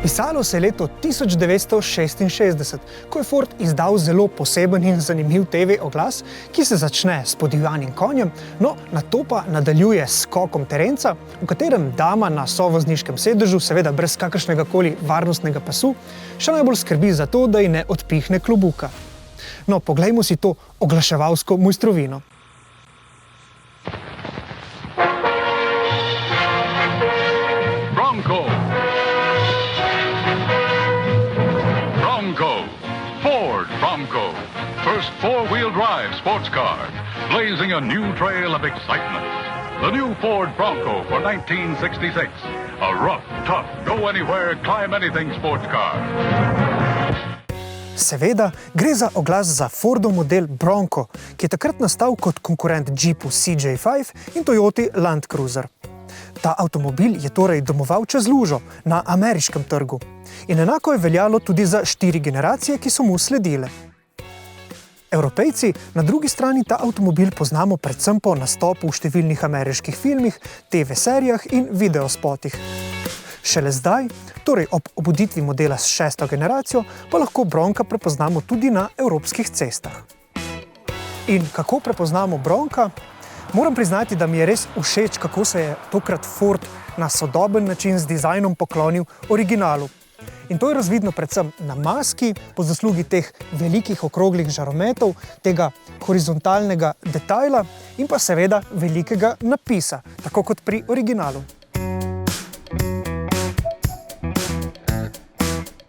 Pisalo se je leto 1966, ko je Ford izdal zelo poseben in zanimiv TV oglas, ki se začne s podivjanim konjem, no nato pa nadaljuje s skokom terenca, v katerem dama na sovozniškem sedežu, seveda brez kakršnega koli varnostnega pasu, še najbolj skrbi za to, da ji ne odpihne klobuka. No, poglejmo si to oglaševalsko mojstrovino. Bronco. Ford Bronco, first four-wheel drive sports car, blazing a new trail of excitement. The new Ford Bronco for 1966, a rough, tough, go-anywhere, climb-anything sports car. Seveda, gre za oglas za Fordov model Bronco, ki je takrat nastal kot konkurent Jeepu CJ5 in Toyoti Land Cruiser. Ta avtomobil je torej domoval čez lužo na ameriškem trgu. In enako je veljalo tudi za 4 generacije, ki so mu sledile. Evropejci na drugi strani ta avtomobil poznamo predvsem po nastopu v številnih ameriških filmih, TV serijah in videospotih. Šele zdaj, torej ob obuditvi modela s 6. generacijo, pa lahko Bronca prepoznamo tudi na evropskih cestah. In kako prepoznamo Bronca? Moram priznati, da mi je res všeč, kako se je tokrat Ford na sodoben način z dizajnom poklonil originalu. In to je razvidno predvsem na maski, po zaslugi teh velikih okroglih žarometov, tega horizontalnega detajla in pa seveda velikega napisa, tako kot pri originalu.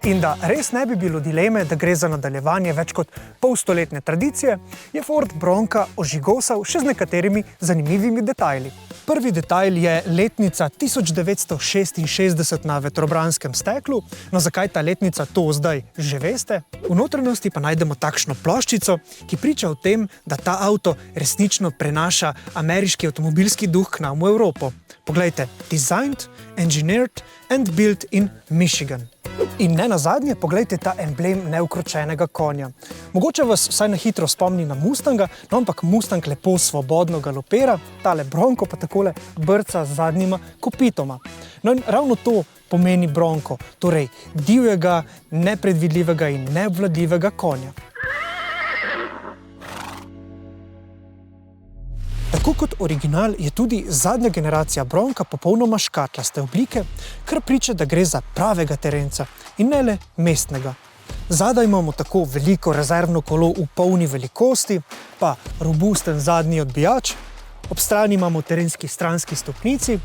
In da res ne bi bilo dileme, da gre za nadaljevanje več kot polstoletne tradicije, je Ford Bronca ožigosal še z nekaterimi zanimivimi detajli. Prvi detajl je letnica 1966 na vetrobranskem steklu. No, zakaj ta letnica, to zdaj že veste. V notranjosti pa najdemo takšno ploščico, ki priča o tem, da ta avto resnično prenaša ameriški avtomobilski duh k nam v Evropo. Poglejte, designed, engineered and built in Michigan. In ne nazadnje, poglejte ta emblem neukročenega konja. Mogoče vas vsaj na hitro spomni na Mustanga, no ampak Mustang lepo svobodno galopira, tale Bronco pa takole brca z zadnjima kopitoma. No in ravno to pomeni Bronco, torej divjega, nepredvidljivega in neobvladljivega konja. Tako kot original je tudi zadnja generacija Bronca popolnoma škatlaste oblike, kar priča, da gre za pravega terenca in ne le mestnega. Zadaj imamo tako veliko rezervno kolo v polni velikosti, pa robusten zadnji odbijač, ob strani imamo terenski stranski stopnici,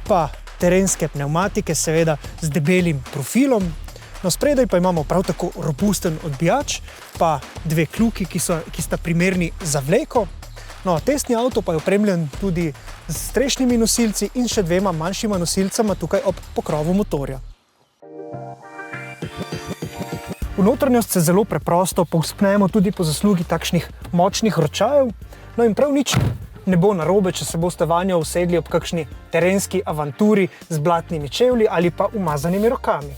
pa terenske pnevmatike, seveda z debelim profilom. No, spredaj pa imamo prav tako robusten odbijač, pa 2 kljuki, ki sta primerni za vleko. No, testni avto pa je opremljen tudi s strešnimi nosilci in še 2 manjšima nosilcama tukaj ob pokrovu motorja. V notranjost se zelo preprosto povzpnemo tudi po zaslugi takšnih močnih ročajev. No in prav nič ne bo narobe, če se boste vanjo usedli ob kakšni terenski avanturi z blatnimi čevlji ali pa umazanimi rokami.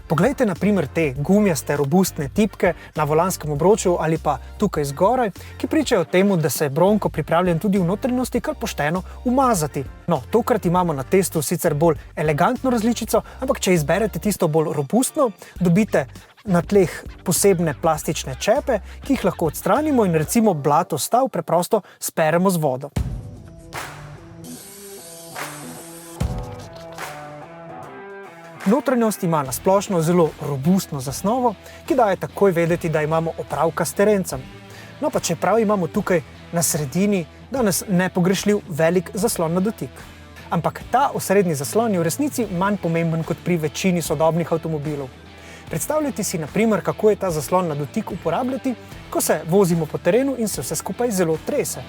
Poglejte na primer te gumijaste, robustne tipke na volanskem obroču ali pa tukaj zgoraj, ki pričajo temu, da se je Bronco pripravljen tudi v notranjosti kar pošteno umazati. No, tokrat imamo na testu sicer bolj elegantno različico, ampak če izberete tisto bolj robustno, dobite na tleh posebne plastične čepe, ki jih lahko odstranimo in recimo blato stav preprosto speremo z vodo. Notranjost ima na splošno zelo robustno zasnovo, ki daje takoj vedeti, da imamo opravka s terencem. No pa čeprav imamo tukaj na sredini danes nepogrešljiv velik zaslon na dotik. Ampak ta osrednji zaslon je v resnici manj pomemben kot pri večini sodobnih avtomobilov. Predstavljajte si na primer, kako je ta zaslon na dotik uporabljati, ko se vozimo po terenu in se vse skupaj zelo trese.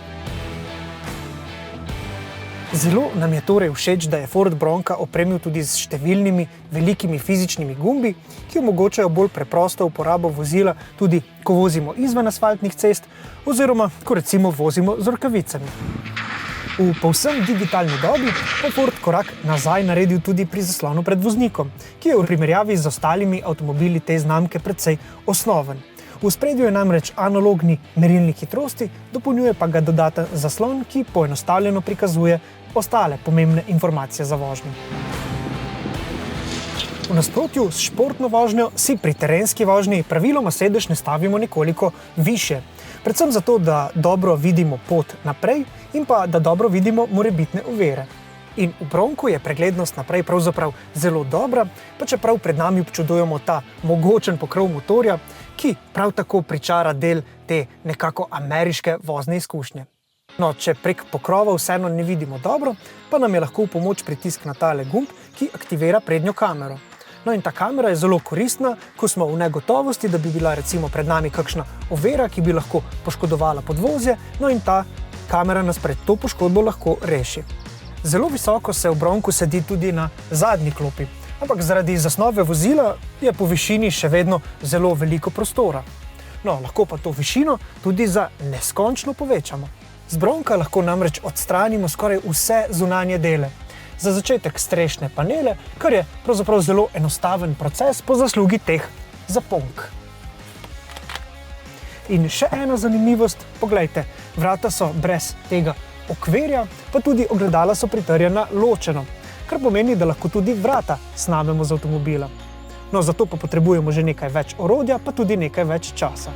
Zelo nam je torej všeč, da je Ford Bronca opremil tudi z številnimi velikimi fizičnimi gumbi, ki omogočajo bolj preprosto uporabo vozila tudi, ko vozimo izven asfaltnih cest oziroma, ko recimo vozimo z rokavicami. V povsem digitalni dobi pa Ford korak nazaj naredil tudi pri zaslonu pred voznikom, ki je v primerjavi z ostalimi avtomobili te znamke precej osnoven. V ospredju je namreč analogni merilnik hitrosti, dopolnjuje pa ga dodaten zaslon, ki poenostavljeno prikazuje ostale pomembne informacije za vožnjo. V nasprotju s športno vožnjo si pri terenski vožnji praviloma sedež nastavimo nekoliko višje. Predvsem zato, da dobro vidimo pot naprej in pa da dobro vidimo morebitne ovire. In v Broncu je preglednost naprej pravzaprav zelo dobra, pa čeprav pred nami občudujemo ta mogočen pokrov motorja, ki prav tako pričara del te nekako ameriške vozne izkušnje. No, če prek pokrova vseeno ne vidimo dobro, pa nam je lahko v pomoč pritisk na tale gumb, ki aktivira prednjo kamero. No in ta kamera je zelo koristna, ko smo v negotovosti, da bi bila recimo pred nami kakšna ovira, ki bi lahko poškodovala podvozje, no in ta kamera nas pred to poškodbo lahko reši. Zelo visoko se v Broncu sedi tudi na zadnji klopi, ampak zaradi zasnove vozila je po višini še vedno zelo veliko prostora. No, lahko pa to višino tudi za neskončno povečamo. Z Bronca lahko namreč odstranimo skoraj vse zunanje dele. Za začetek strešne panele, kar je pravzaprav zelo enostaven proces po zaslugi teh zaponk. In še ena zanimivost, poglejte, vrata so brez tega okvirja, pa tudi ogledala so pritrjena ločeno, kar pomeni, da lahko tudi vrata snamemo z avtomobila. No, zato pa potrebujemo že nekaj več orodja, pa tudi nekaj več časa.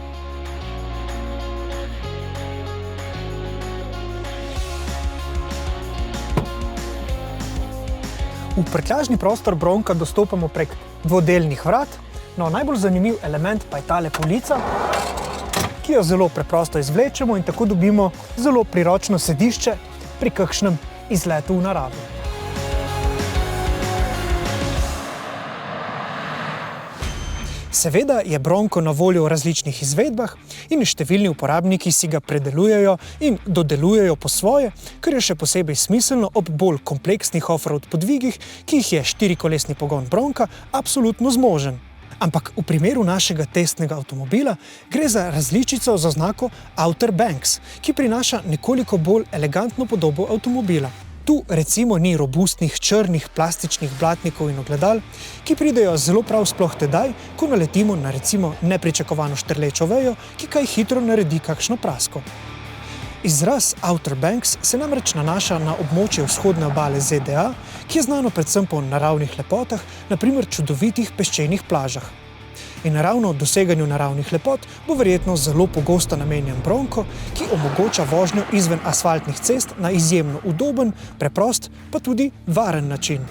V prtljažni prostor Bronca dostopamo prek dvodelnih vrat, no najbolj zanimiv element pa je tale polica, ki jo zelo preprosto izvlečemo in tako dobimo zelo priročno sedišče pri kakšnem izletu v naravi. Seveda je Bronco na voljo v različnih izvedbah in številni uporabniki si ga predelujejo in dodelujejo po svoje, kar je še posebej smiselno ob bolj kompleksnih off-road podvigih, ki jih je štirikolesni pogon Bronca absolutno zmožen. Ampak v primeru našega testnega avtomobila gre za različico z oznako Outer Banks, ki prinaša nekoliko bolj elegantno podobo avtomobila. Tu recimo ni robustnih črnih plastičnih blatnikov in ogledal, ki pridejo zelo prav sploh tedaj, ko naletimo na recimo nepričakovano štrlečo vejo, ki kaj hitro naredi kakšno prasko. Izraz Outer Banks se namreč nanaša na območje vzhodne obale ZDA, ki je znano predvsem po naravnih lepotah, na primer čudovitih peščenih plažah. In ravno doseganju naravnih lepot bo verjetno zelo pogosto namenjen Bronco, ki omogoča vožnjo izven asfaltnih cest na izjemno udoben, preprost, pa tudi varen način.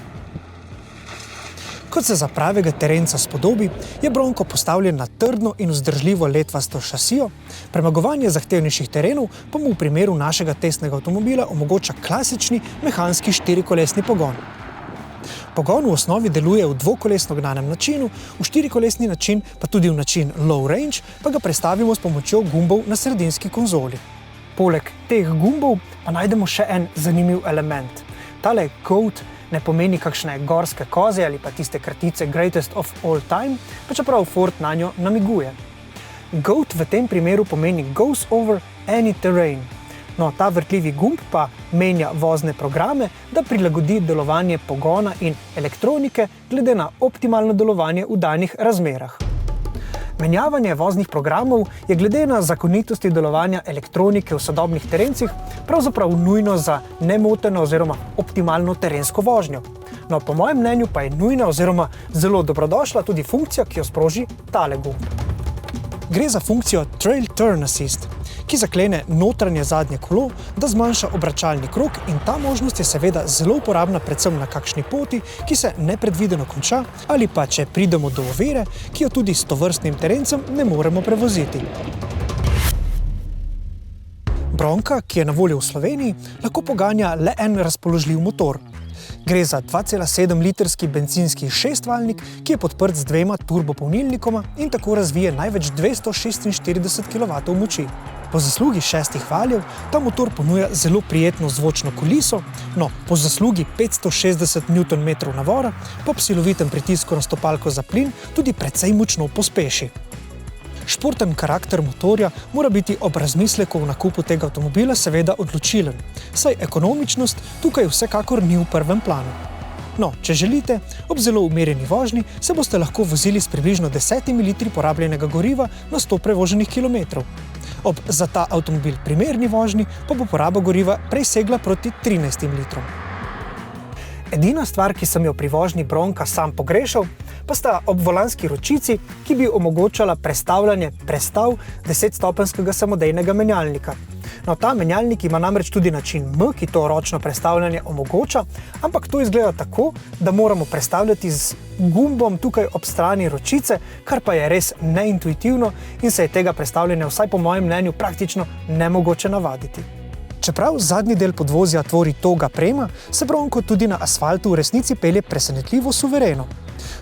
Kot se za pravega terenca spodobi, je Bronco postavljen na trdno in vzdržljivo letvasto šasijo, premagovanje zahtevnejših terenov pa mu v primeru našega testnega avtomobila omogoča klasični mehanski štirikolesni pogon. Pogon v osnovi deluje v dvokolesno gnanem načinu, v štirikolesni način pa tudi v način low range, pa ga prestavimo s pomočjo gumbov na sredinski konzoli. Poleg teh gumbov pa najdemo še en zanimiv element. Tale GOAT ne pomeni kakšne gorske koze ali pa tiste kratice Greatest of All Time, pa čeprav Ford nanjo namiguje. GOAT v tem primeru pomeni Goes Over Any Terrain. No, ta vrtljivi gumb pa menja vozne programe, da prilagodi delovanje pogona in elektronike glede na optimalno delovanje v danih razmerah. Menjavanje voznih programov je glede na zakonitosti delovanja elektronike v sodobnih terencih pravzaprav nujno za nemoteno oziroma optimalno terensko vožnjo. No, po mojem mnenju pa je nujna oziroma zelo dobrodošla tudi funkcija, ki jo sproži tale gumb. Gre za funkcijo Trail Turn Assist, ki zaklene notranje zadnje kolo, da zmanjša obračalni krog, in ta možnost je seveda zelo uporabna predvsem na kakšni poti, ki se nepredvideno konča, ali pa če pridemo do ovire, ki jo tudi s tovrstnim terencem ne moremo prevoziti. Bronca, ki je na voljo v Sloveniji, lahko poganja le en razpoložljiv motor. Gre za 2,7-litrski bencinski šestvaljnik, ki je podprt z dvema turbopolnilnikoma in tako razvije največ 246 kW moči. Po zaslugi 6 valjev ta motor ponuja zelo prijetno zvočno kuliso, no, po zaslugi 560 Nm navora pa ob silovitem pritisku na stopalko za plin tudi precej močno pospeši. Športen karakter motorja mora biti ob razmisleku v nakupu tega avtomobila seveda odločilen, saj ekonomičnost tukaj vsekakor ni v prvem planu. No, če želite, ob zelo umirjeni vožnji se boste lahko vozili s približno 10 litri porabljenega goriva na 100 prevoženih kilometrov. Ob za ta avtomobil primerni vožnji pa bo poraba goriva presegla proti 13 litrom. Edina stvar, ki sem jo pri vožnji Bronca sam pogrešal, pa sta obvolanski ročici, ki bi omogočala prestavljanje prestav 10-stopenjskega samodejnega menjalnika. No, ta menjalnik ima namreč tudi način M, ki to ročno prestavljanje omogoča, ampak to izgleda tako, da moramo prestavljati z gumbom tukaj ob strani ročice, kar pa je res neintuitivno in se je tega prestavljanja vsaj po mojem mnenju praktično nemogoče navaditi. Čeprav zadnji del podvozja tvori toga prema, se Bronco tudi na asfaltu v resnici pelje presenetljivo suvereno.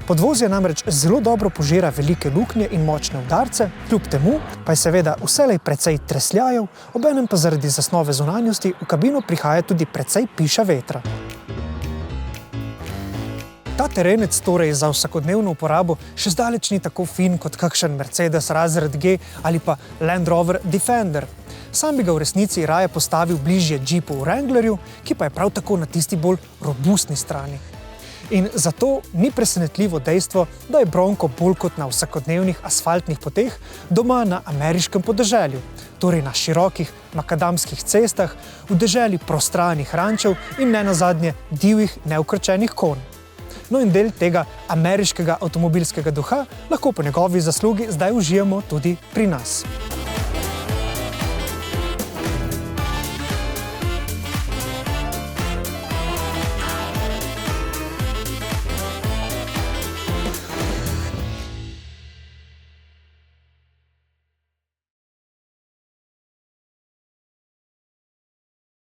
Podvozje namreč zelo dobro požira velike luknje in močne udarce, kljub temu pa je seveda vselej precej tresljajev, obenem pa zaradi zasnove zunanjosti v kabino prihaja tudi precej piša vetra. Ta terenec torej za vsakodnevno uporabo še zdaleč ni tako fin kot kakšen Mercedes razred G ali pa Land Rover Defender. Sam bi ga v resnici raje postavil bližje Jeepu Wranglerju, ki pa je prav tako na tisti bolj robustni strani. In zato ni presenetljivo dejstvo, da je Bronco bolj kot na vsakodnevnih asfaltnih poteh doma na ameriškem podeželju, torej na širokih makadamskih cestah, v deželi prostranih rančev in nenazadnje divjih neukrčenih konj. No in del tega ameriškega avtomobilskega duha lahko po njegovi zaslugi zdaj užijamo tudi pri nas.